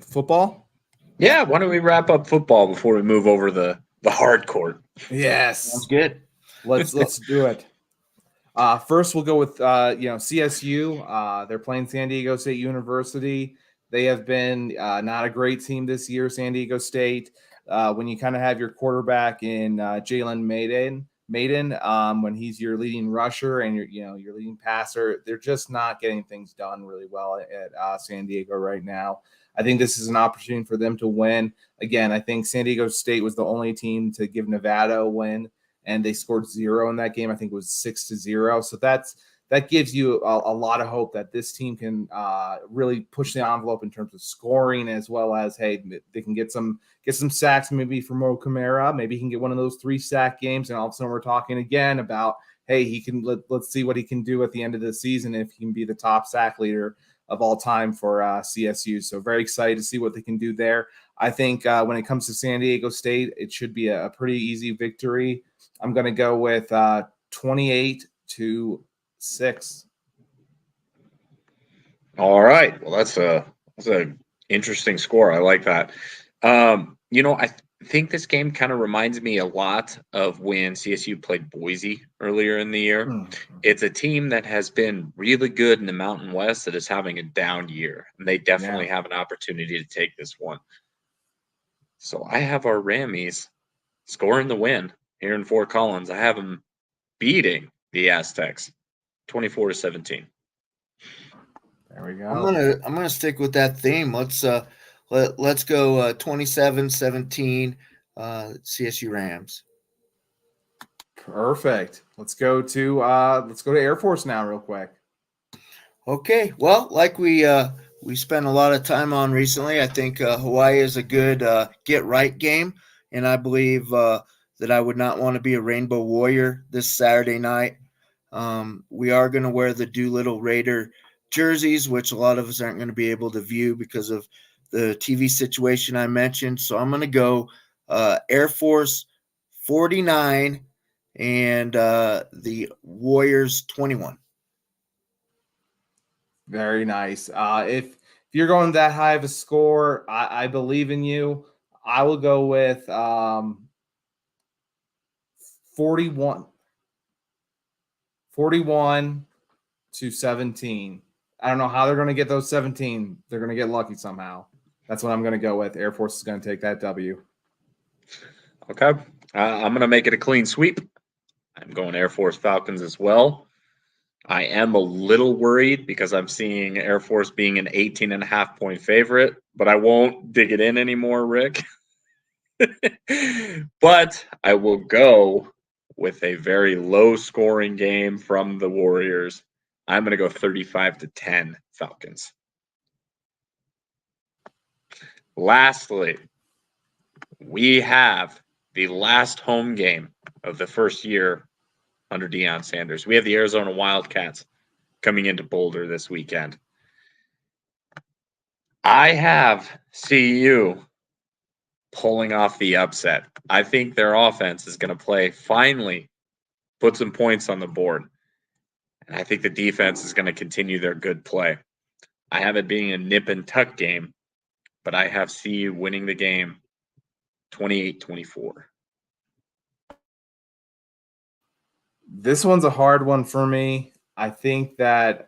football? Yeah, why don't we wrap up football before we move over the hard court? Yes, Sounds good. Let's do it. First, we'll go with CSU. They're playing San Diego State University. They have been not a great team this year, San Diego State. When you kind of have your quarterback in Jalen Maiden, when he's your leading rusher and your leading passer, they're just not getting things done really well at San Diego right now. I think this is an opportunity for them to win. Again, I think San Diego State was the only team to give Nevada a win, and they scored 0 in that game. I think it was 6-0. So that's that gives you a lot of hope that this team can really push the envelope in terms of scoring, as well as, hey, they can get some sacks maybe from Mo Camara. Maybe he can get one of those 3-sack games, and all of a sudden we're talking again about, hey, he can let's see what he can do at the end of the season if he can be the top sack leader of all time for CSU. So very excited to see what they can do there. I think when it comes to San Diego State, it should be a pretty easy victory. I'm going to go with 28-6. All right. Well, that's a interesting score. I like that. I think this game kind of reminds me a lot of when CSU played Boise earlier in the year. Mm-hmm. It's a team that has been really good in the Mountain West that is having a down year, and they definitely have an opportunity to take this one. So I have our Rammies scoring the win here in Fort Collins. I have them beating the Aztecs 24-17. There we go. I'm gonna stick with that theme. Let's go 27-17 CSU Rams. Perfect. Let's go to Air Force now real quick. Okay. Well, like we spent a lot of time on recently, I think Hawaii is a good get right game, and I believe that I would not want to be a Rainbow Warrior this Saturday night. We are going to wear the Doolittle Raider jerseys, which a lot of us aren't going to be able to view because of the TV situation I mentioned. So I'm going to go Air Force 49 and the Warriors 21. Very nice. If you're going that high of a score, I believe in you. I will go with 41-17. I don't know how they're going to get those 17. They're going to get lucky somehow. That's what I'm going to go with. Air Force is going to take that W. Okay. I'm going to make it a clean sweep. I'm going Air Force Falcons as well. I am a little worried because I'm seeing Air Force being an 18.5-point favorite, but I won't dig it in anymore, Rick. But I will go with a very low-scoring game from the Warriors. I'm going to go 35-10 Falcons. Lastly, we have the last home game of the first year under Deion Sanders. We have the Arizona Wildcats coming into Boulder this weekend. I have CU pulling off the upset. I think their offense is going to finally put some points on the board. And I think the defense is going to continue their good play. I have it being a nip and tuck game, but I have CU winning the game 28-24. This one's a hard one for me. I think that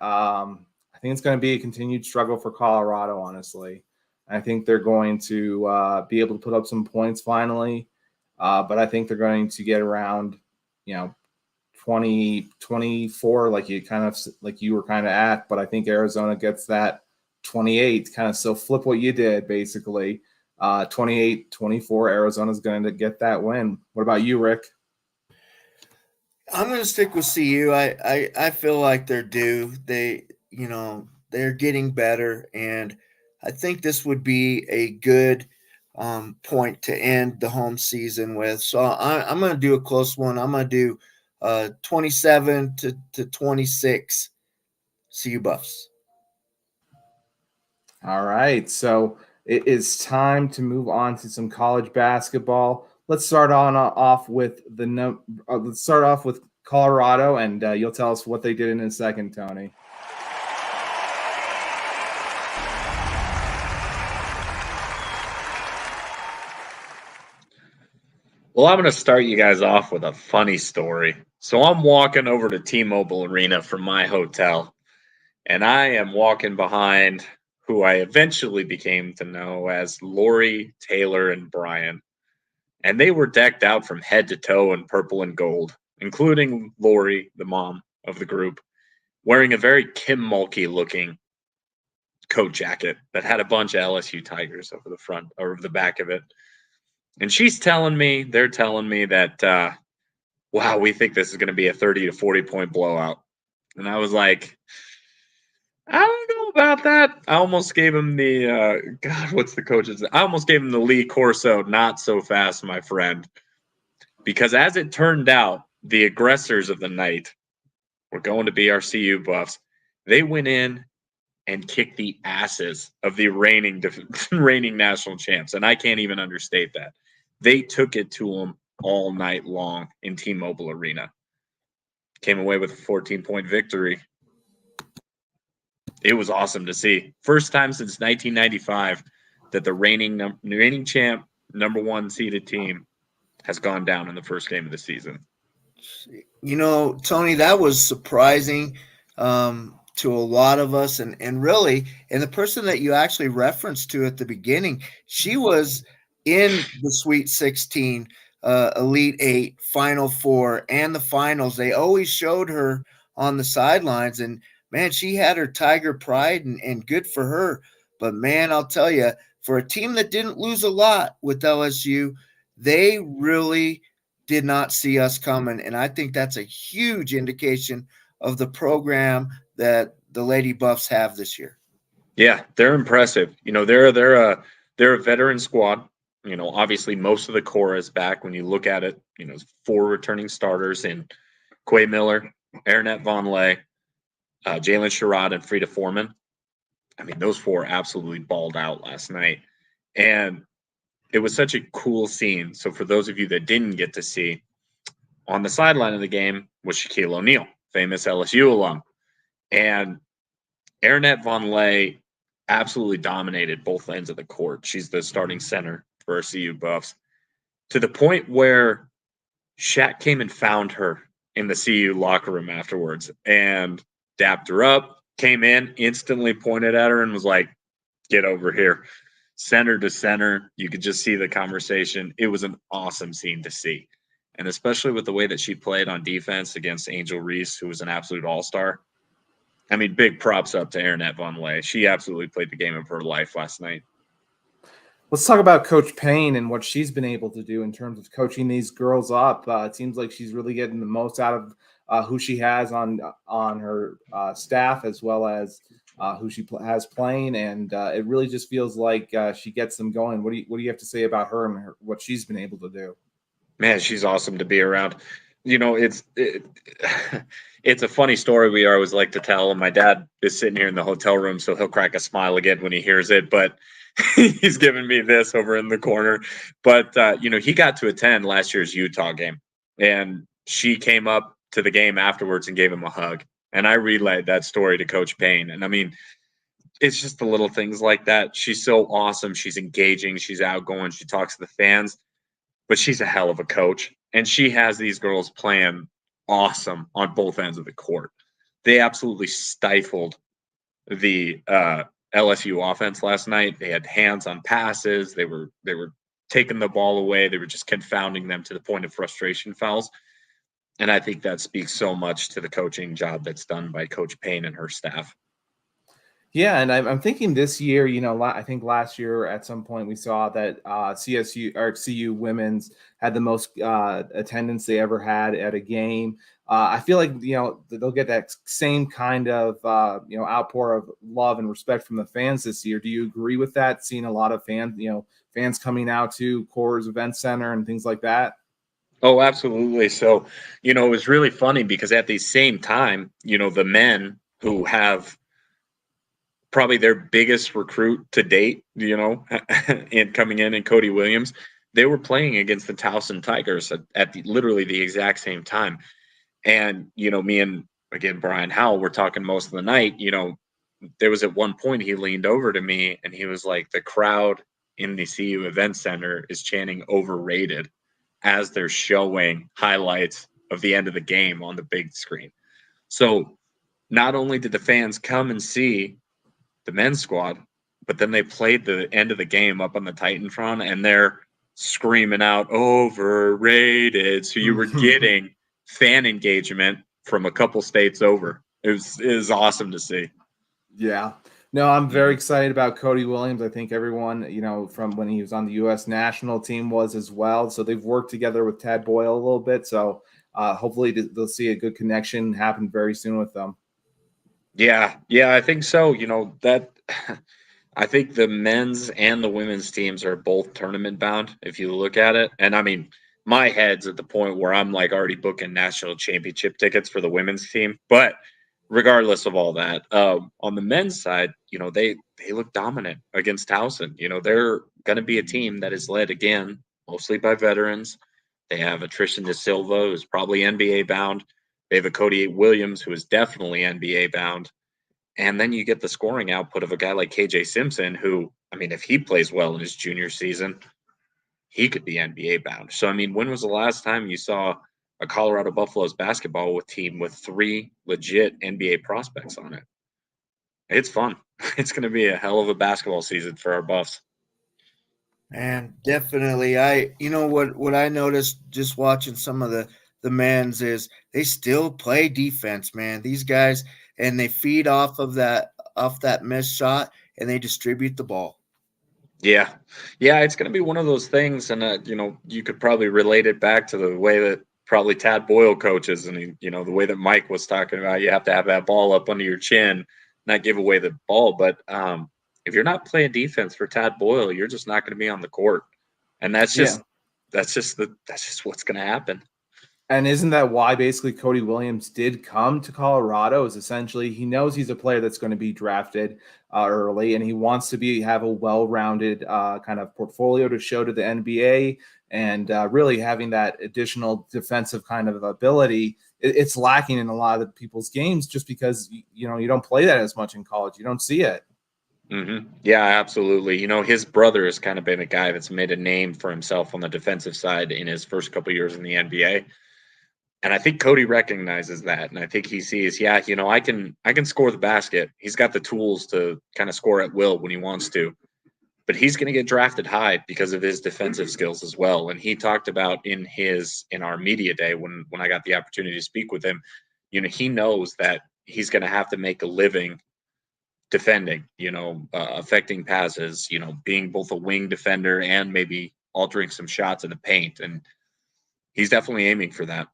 it's going to be a continued struggle for Colorado, honestly. I think they're going to be able to put up some points finally, but I think they're going to get around, 20, 24, like you were kind of at. But I think Arizona gets that 28, kind of so flip what you did, basically. 28-24, Arizona's going to get that win. What about you, Rick? I'm going to stick with CU. I feel like they're due. They're getting better, and I think this would be a good point to end the home season with. So I'm going to do a close one. I'm going to do 27-26 CU Buffs. All right, so it is time to move on to some college basketball. Let's start off with Colorado, and you'll tell us what they did in a second, Tony. Well, I'm going to start you guys off with a funny story. So I'm walking over to T-Mobile Arena from my hotel, and I am walking behind who I eventually became to know as Lori, Taylor, and Brian. And they were decked out from head to toe in purple and gold, including Lori, the mom of the group, wearing a very Kim Mulkey-looking coat jacket that had a bunch of LSU Tigers over the front or the back of it. And they're telling me that, wow, we think this is going to be a 30 to 40 point blowout. And I was like, I don't know about that. I almost gave him the God, what's the coach's? I almost gave him the Lee Corso, not so fast, my friend. Because as it turned out, the aggressors of the night were going to be our CU Buffs. They went in and kicked the asses of the reigning national champs, and I can't even understate that. They took it to them all night long in T-Mobile Arena. Came away with a 14-point victory. It was awesome to see. First time since 1995 that the reigning champ, number one seeded team has gone down in the first game of the season. You know, Tony, that was surprising to a lot of us. And really, and the person that you actually referenced to at the beginning, she was in the Sweet 16, Elite 8, Final 4, and the finals. They always showed her on the sidelines. And, man, she had her Tiger pride, and good for her. But, man, I'll tell you, for a team that didn't lose a lot with LSU, they really did not see us coming. And I think that's a huge indication of the program that the Lady Buffs have this year. Yeah, they're impressive. You know, they're a veteran squad. You know, obviously most of the core is back. When you look at it, you know, 4 returning starters in Quay Miller, Aaronette Vonleh, Jalen Sherrod, and Frida Foreman. I mean, those 4 absolutely balled out last night. And it was such a cool scene. So for those of you that didn't get to see, on the sideline of the game was Shaquille O'Neal, famous LSU alum. And Aaronette Vonleh absolutely dominated both ends of the court. She's the starting center for our CU Buffs, to the point where Shaq came and found her in the CU locker room afterwards and dapped her up, came in, instantly pointed at her and was like, "Get over here." Center to center, you could just see the conversation. It was an awesome scene to see. And especially with the way that she played on defense against Angel Reese, who was an absolute all-star. I mean, big props up to Aaronette Vonleh. She absolutely played the game of her life last night. Let's talk about Coach Payne and what she's been able to do in terms of coaching these girls up. It seems like she's really getting the most out of who she has on her staff, as well as who she has playing, and it really just feels like she gets them going. What do you have to say about her and what she's been able to do? Man, she's awesome to be around. You know, it's a funny story we always like to tell. And my dad is sitting here in the hotel room, so he'll crack a smile again when he hears it. But he's giving me this over in the corner. But you know, he got to attend last year's Utah game, and she came up to the game afterwards and gave him a hug. And I relayed that story to Coach Payne. And I mean, it's just the little things like that. She's so awesome. She's engaging. She's outgoing. She talks to the fans. But she's a hell of a coach. And she has these girls playing awesome on both ends of the court. They absolutely stifled the LSU offense last night. They had hands on passes. They were taking the ball away. They were just confounding them to the point of frustration fouls. And I think that speaks so much to the coaching job that's done by Coach Payne and her staff. Yeah, and I'm thinking this year, you know, I think last year at some point we saw that CU women's had the most attendance they ever had at a game. I feel like, you know, they'll get that same kind of, you know, outpour of love and respect from the fans this year. Do you agree with that? Seeing a lot of fans coming out to Coors Event Center and things like that? Oh, absolutely. So, you know, it was really funny because at the same time, you know, the men who have probably their biggest recruit to date, you know, and coming in and Cody Williams, they were playing against the Towson Tigers at literally the exact same time. And, you know, me and, again, Brian Howell were talking most of the night. You know, there was at one point he leaned over to me and he was like, the crowd in the CU Event Center is chanting "overrated" as they're showing highlights of the end of the game on the big screen. So not only did the fans come and see the men's squad, but then they played the end of the game up on the Titan front and they're screaming out "overrated." So you were getting fan engagement from a couple states over. It was awesome to see. Yeah. No, I'm very excited about Cody Williams. I think everyone, you know, from when he was on the U.S. national team was as well. So they've worked together with Tad Boyle a little bit. So hopefully they'll see a good connection happen very soon with them. Yeah, I think so. That I think the men's and the women's teams are both tournament bound if you look at it. And I mean, my head's at the point where I'm like already booking national championship tickets for the women's team. But regardless of all that, on the men's side, they look dominant against Towson. They're going to be a team that is led again mostly by veterans. They have a Tristan Da Silva, who's probably NBA bound. They have a Cody Williams, who is definitely NBA bound. And then you get the scoring output of a guy like KJ Simpson, who, I mean, if he plays well in his junior season, he could be NBA bound. So, I mean, when was the last time you saw a Colorado Buffaloes basketball team with 3 legit NBA prospects on it? It's fun. It's going to be a hell of a basketball season for our Buffs. And definitely, what I noticed just watching some of the men's is they still play defense, man. These guys, and they feed off that missed shot, and they distribute the ball. Yeah, it's going to be one of those things, and you could probably relate it back to the way that probably Tad Boyle coaches, and the way that Mike was talking about. You have to have that ball up under your chin, not give away the ball. But if you're not playing defense for Tad Boyle, you're just not going to be on the court, and that's just what's going to happen. And isn't that why basically Cody Williams did come to Colorado? Is essentially he knows he's a player that's going to be drafted early, and he wants to have a well-rounded kind of portfolio to show to the NBA, and really having that additional defensive kind of ability. It's lacking in a lot of people's games just because you don't play that as much in college. You don't see it. Mm-hmm. Yeah, absolutely. His brother has kind of been a guy that's made a name for himself on the defensive side in his first couple years in the NBA. And I think Cody recognizes that. And I think he sees, I can score the basket. He's got the tools to kind of score at will when he wants to. But he's going to get drafted high because of his defensive skills as well. And he talked about in our media day when I got the opportunity to speak with him, he knows that he's going to have to make a living defending, affecting passes, being both a wing defender and maybe altering some shots in the paint. And he's definitely aiming for that.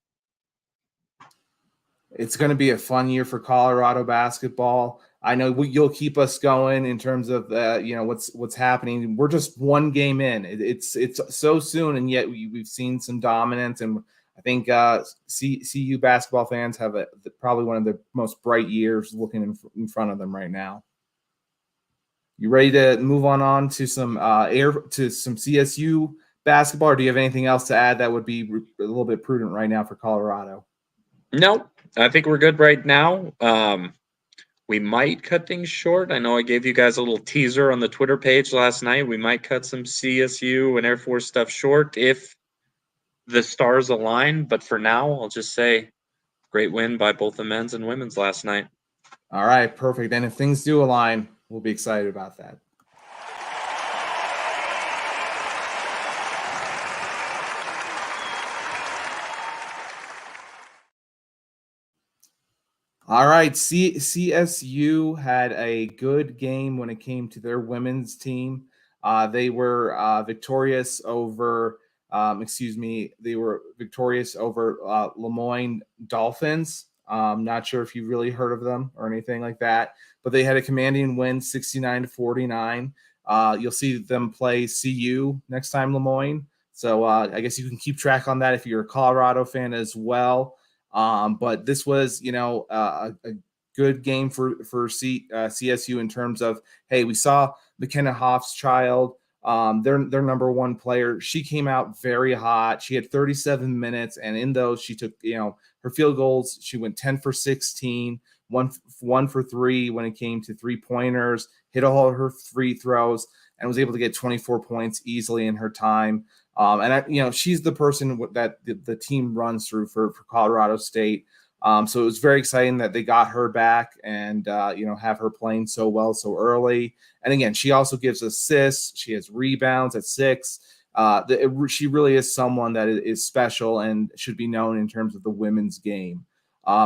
It's going to be a fun year for Colorado basketball. I know you'll keep us going in terms of what's happening. We're just one game in. It's so soon, and yet we've seen some dominance. And I think CU basketball fans have probably one of the most bright years looking in front of them right now. You ready to move on to some some CSU basketball, or do you have anything else to add that would be a little bit prudent right now for Colorado? No, I think we're good right now. We might cut things short. I know I gave you guys a little teaser on the Twitter page last night. We might cut some CSU and Air Force stuff short if the stars align. But for now, I'll just say great win by both the men's and women's last night. All right, perfect. And if things do align, we'll be excited about that. All right, CSU had a good game when it came to their women's team. They were victorious over Lemoyne Dolphins. Not sure if you really heard of them or anything like that, but they had a commanding win, 69-49. You'll see them play CU next time, Lemoyne. So I guess you can keep track on that if you're a Colorado fan as well. But this was, a good game for CSU in terms of, hey, we saw McKenna Hoffschild, their number one player. She came out very hot. She had 37 minutes, and in those, she took, her field goals. She went 10 for 16, one for 3 when it came to 3-pointers, hit all her free throws, and was able to get 24 points easily in her time. And she's the person that the team runs through for Colorado State. So it was very exciting that they got her back and, have her playing so well so early. And again, she also gives assists. She has rebounds at 6. She really is someone that is special and should be known in terms of the women's game.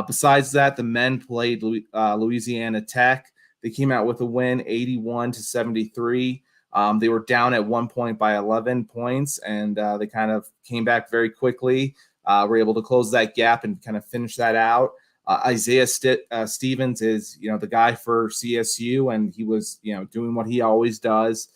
Besides that, the men played Louisiana Tech. They came out with a win, 81-73. They were down at one point by 11 points, and they kind of came back very quickly. were able to close that gap and kind of finish that out. Isaiah Stevens is, the guy for CSU, and he was, doing what he always does.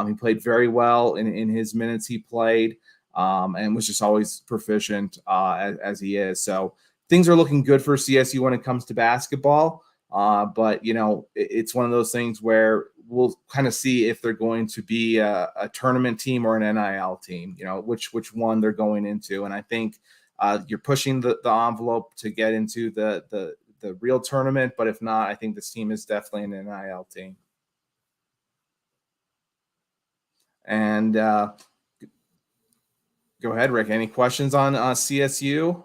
He played very well in his minutes he played, and was just always proficient as he is. So things are looking good for CSU when it comes to basketball. But, it's one of those things where we'll kind of see if they're going to be a tournament team or an NIL team, which one they're going into. And I think you're pushing the envelope to get into the real tournament. But if not, I think this team is definitely an NIL team. And go ahead, Rick. Any questions on CSU?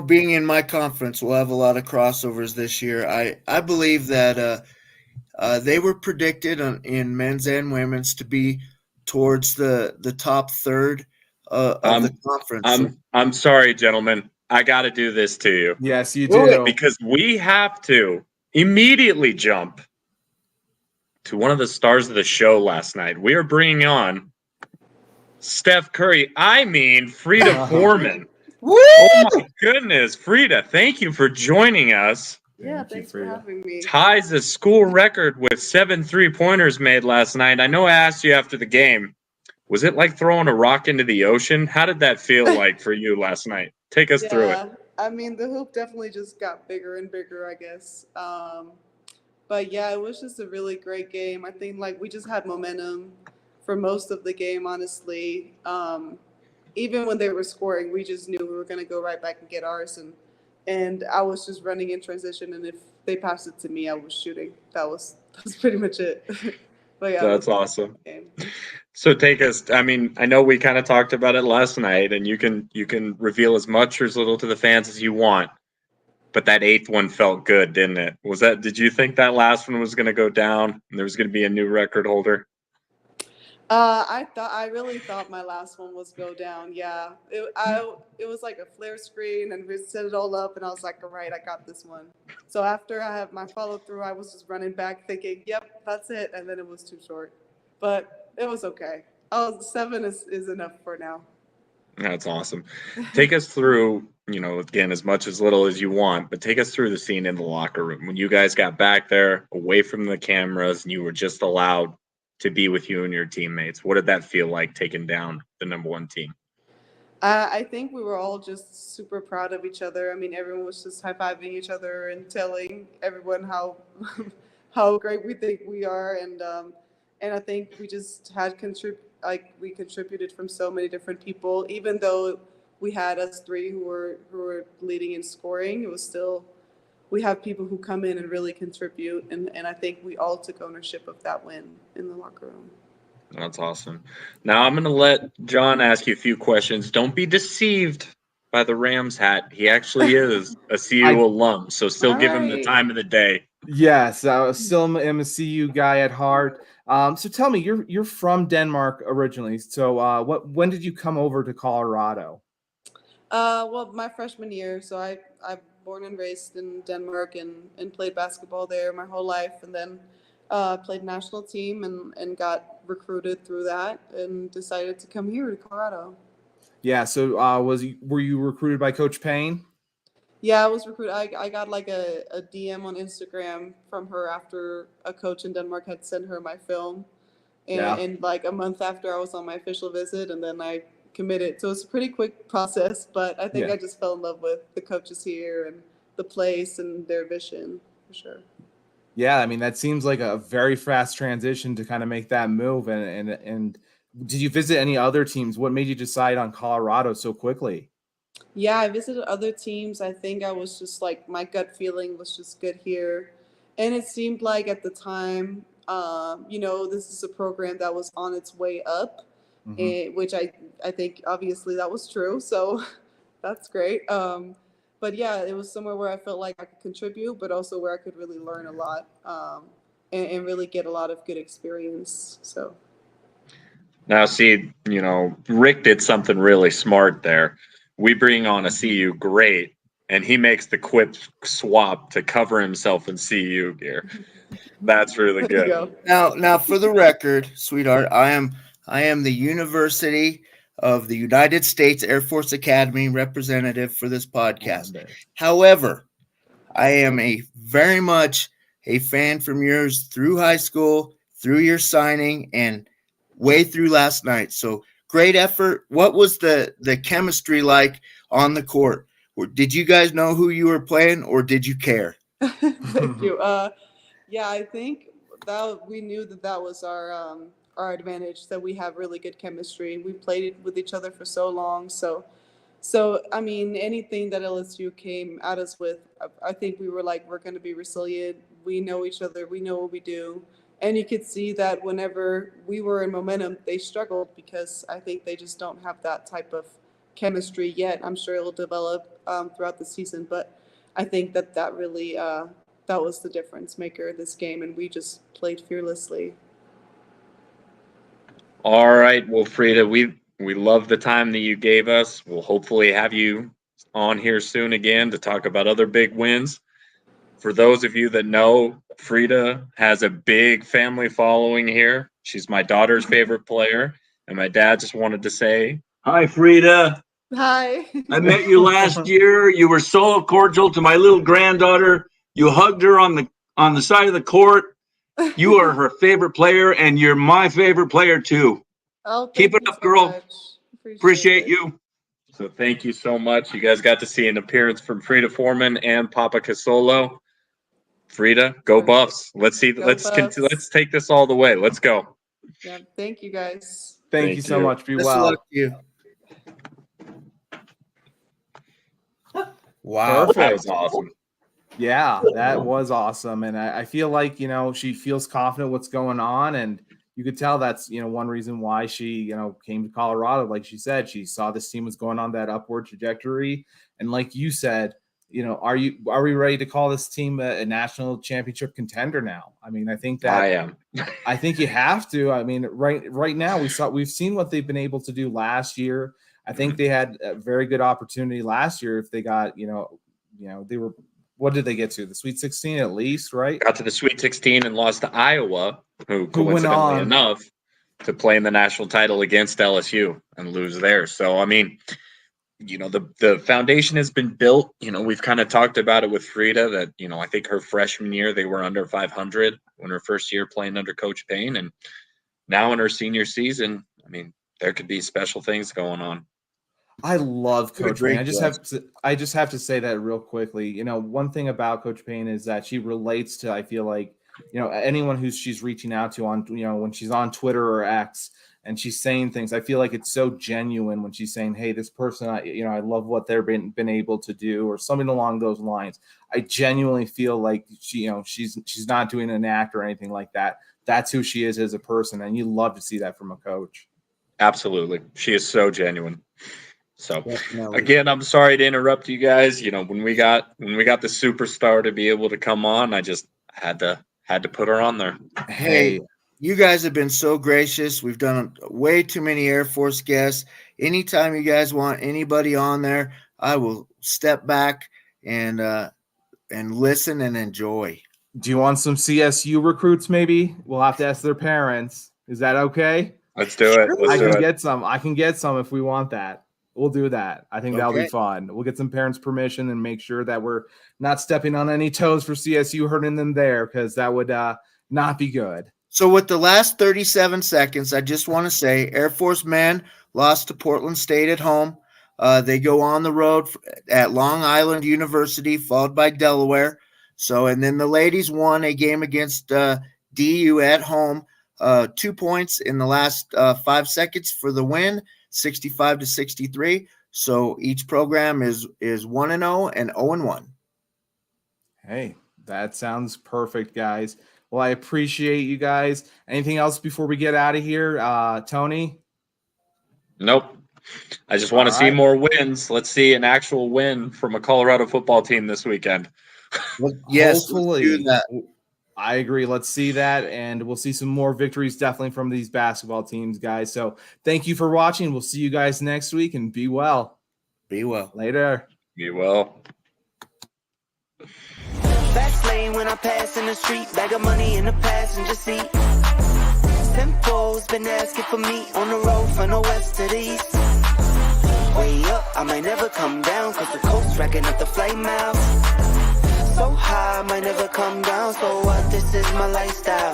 Being in my conference, we'll have a lot of crossovers this year. I believe that they were predicted in men's and women's to be towards the top third of the conference. I'm sorry, gentlemen. I got to do this to you. Yes, you do. Because we have to immediately jump to one of the stars of the show last night. We are bringing on Steph Curry. Frida Foreman. Woo! Oh my goodness, Frida, thank you for joining us. Yeah, thanks for having me. Ties the school record with 7 3-pointers made last night. I know I asked you after the game, was it like throwing a rock into the ocean? How did that feel like for you last night? Take us through it. The hoop definitely just got bigger and bigger, I guess. But yeah, it was just a really great game. I think we just had momentum for most of the game, honestly. Even when they were scoring, we just knew we were going to go right back and get ours. And I was just running in transition. And if they passed it to me, I was shooting. That's pretty much it. But yeah, that's awesome. So take us, I know we kind of talked about it last night, and you can reveal as much or as little to the fans as you want. But that 8th one felt good, didn't it? Did you think that last one was going to go down and there was going to be a new record holder? I really thought my last one was go down. Yeah, it was like a flare screen, and we set it all up, and I was like, all right, I got this one. So after I have my follow through, I was just running back thinking, yep, that's it, and then it was too short, but it was okay. 7 is enough for now. That's awesome. Take us through, again, as much as little as you want, but take us through the scene in the locker room when you guys got back there away from the cameras and you were just allowed to be with you and your teammates. What did that feel like, taking down the number 1 team? I think we were all just super proud of each other. Everyone was just high-fiving each other and telling everyone how great we think we are. And I think we just had we contributed from so many different people. Even though we had us 3 who were leading in scoring, it was still, we have people who come in and really contribute, and I think we all took ownership of that win in the locker room. That's awesome. Now I'm going to let John ask you a few questions. Don't be deceived by the Rams hat. He actually is a CU alum, so still give him the time of the day. Yes, I still am a CU guy at heart. So tell me, you're from Denmark originally. So when did you come over to Colorado? Well, my freshman year. So I born and raised in Denmark and played basketball there my whole life, and then played national team and got recruited through that and decided to come here to Colorado. Yeah. So were you recruited by Coach Payne? Yeah, I was recruited. I got a DM on Instagram from her after a coach in Denmark had sent her my film. And a month after, I was on my official visit, and then I committed. So it's a pretty quick process, but I think I just fell in love with the coaches here and the place and their vision, for sure. Yeah, that seems like a very fast transition to kind of make that move. And did you visit any other teams? What made you decide on Colorado so quickly? Yeah, I visited other teams. I think I was just my gut feeling was just good here. And it seemed like at the time, this is a program that was on its way up, which I think obviously that was true. So that's great. But yeah, it was somewhere where I felt like I could contribute, but also where I could really learn a lot and really get a lot of good experience. So. Now, see, Rick did something really smart there. We bring on a CU great, and he makes the quick swap to cover himself in CU gear. That's really good. Now, for the record, sweetheart, I am the University of the United States Air Force Academy representative for this podcast. However, I am very much a fan from yours through high school, through your signing, and way through last night. So great effort. What was the chemistry like on the court? Did you guys know who you were playing, or did you care? Thank you. Yeah, I think that we knew that was our advantage, that we have really good chemistry. We played with each other for so long. So I mean, anything that LSU came at us with, I think we were like, we're going to be resilient. We know each other. We know what we do. And you could see that whenever we were in momentum, they struggled because I think they just don't have that type of chemistry yet. I'm sure it'll develop throughout the season, but I think that really that was the difference maker this game, and we just played fearlessly. All right, well, Frida, we love the time that you gave us. We'll hopefully have you on here soon again to talk about other big wins. For those of you that know, Frida has a big family following here. She's my daughter's favorite player, and my dad just wanted to say, hi, Frida. Hi. I met you last year. You were so cordial to my little granddaughter. You hugged her on the side of the court. You are her favorite player, and you're my favorite player too. Oh, keep it up, girl. Appreciate it. you. So thank you so much. You guys got to see an appearance from Frida Foreman and Papa Casolo. Frida, go Buffs. Let's see. Let's take this all the way. Let's go. Yeah, thank you guys. Thank you so much. Be Best well. luck to you. Wow. Perfect. That was awesome. Yeah, that was awesome. And I feel like, she feels confident what's going on. And you could tell that's, one reason why she, came to Colorado. Like she said, she saw this team was going on that upward trajectory. And like you said, are we ready to call this team a national championship contender now? I mean, I think that I am. I think you have to. I mean, right now we've seen what they've been able to do last year. I think they had a very good opportunity last year if they got, they were, what did they get to? The Sweet 16 at least, right? Got to the Sweet 16 and lost to Iowa, who went coincidentally on enough to play in the national title against LSU and lose there. So, I mean, the foundation has been built. We've kind of talked about it with Frida that, I think her freshman year, they were under 500 when her first year playing under Coach Payne. And now in her senior season, I mean, there could be special things going on. I love Coach Payne. I just have to say that real quickly. One thing about Coach Payne is that she relates to, I feel like, anyone she's reaching out to on, when she's on Twitter or X and she's saying things, I feel like it's so genuine when she's saying, hey, this person, I love what they've been able to do, or something along those lines. I genuinely feel like she's not doing an act or anything like that. That's who she is as a person. And you love to see that from a coach. Absolutely. She is so genuine. So again, I'm sorry to interrupt you guys. When we got the superstar to be able to come on, I just had to put her on there. Hey, you guys have been so gracious. We've done way too many Air Force guests. Anytime you guys want anybody on there, I will step back and listen and enjoy. Do you want some CSU recruits? Maybe we'll have to ask their parents. Is that okay? Let's do it. I can get some if we want that. We'll do that. I think that'll be fun. We'll get some parents' permission and make sure that we're not stepping on any toes for CSU, hurting them there, because that would not be good. So with the last 37 seconds, I just want to say Air Force men lost to Portland State at home. They go on the road at Long Island University, followed by Delaware. And then the ladies won a game against DU at home. 2 points in the last 5 seconds for the win. 65-63. So each program is 1-0 and 0-1. Hey, that sounds perfect, guys. Well, I appreciate you guys. Anything else before we get out of here, Tony? Nope. I just want to see more wins. Let's see an actual win from a Colorado football team this weekend. Well, yes, hopefully. let's do that. I agree. Let's see that, and we'll see some more victories definitely from these basketball teams, guys. So thank you for watching. We'll see you guys next week, and be well. Be well. Later. Be well. Fast lane when I pass in the street, bag of money in the passenger seat. Simcoe's been asking for me on the road from the west to the east. I might never come down, cause the coast's racking up the flame out. So high, I might never come down, so what, this is my lifestyle.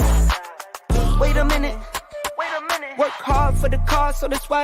Wait a minute, work hard for the car, so that's why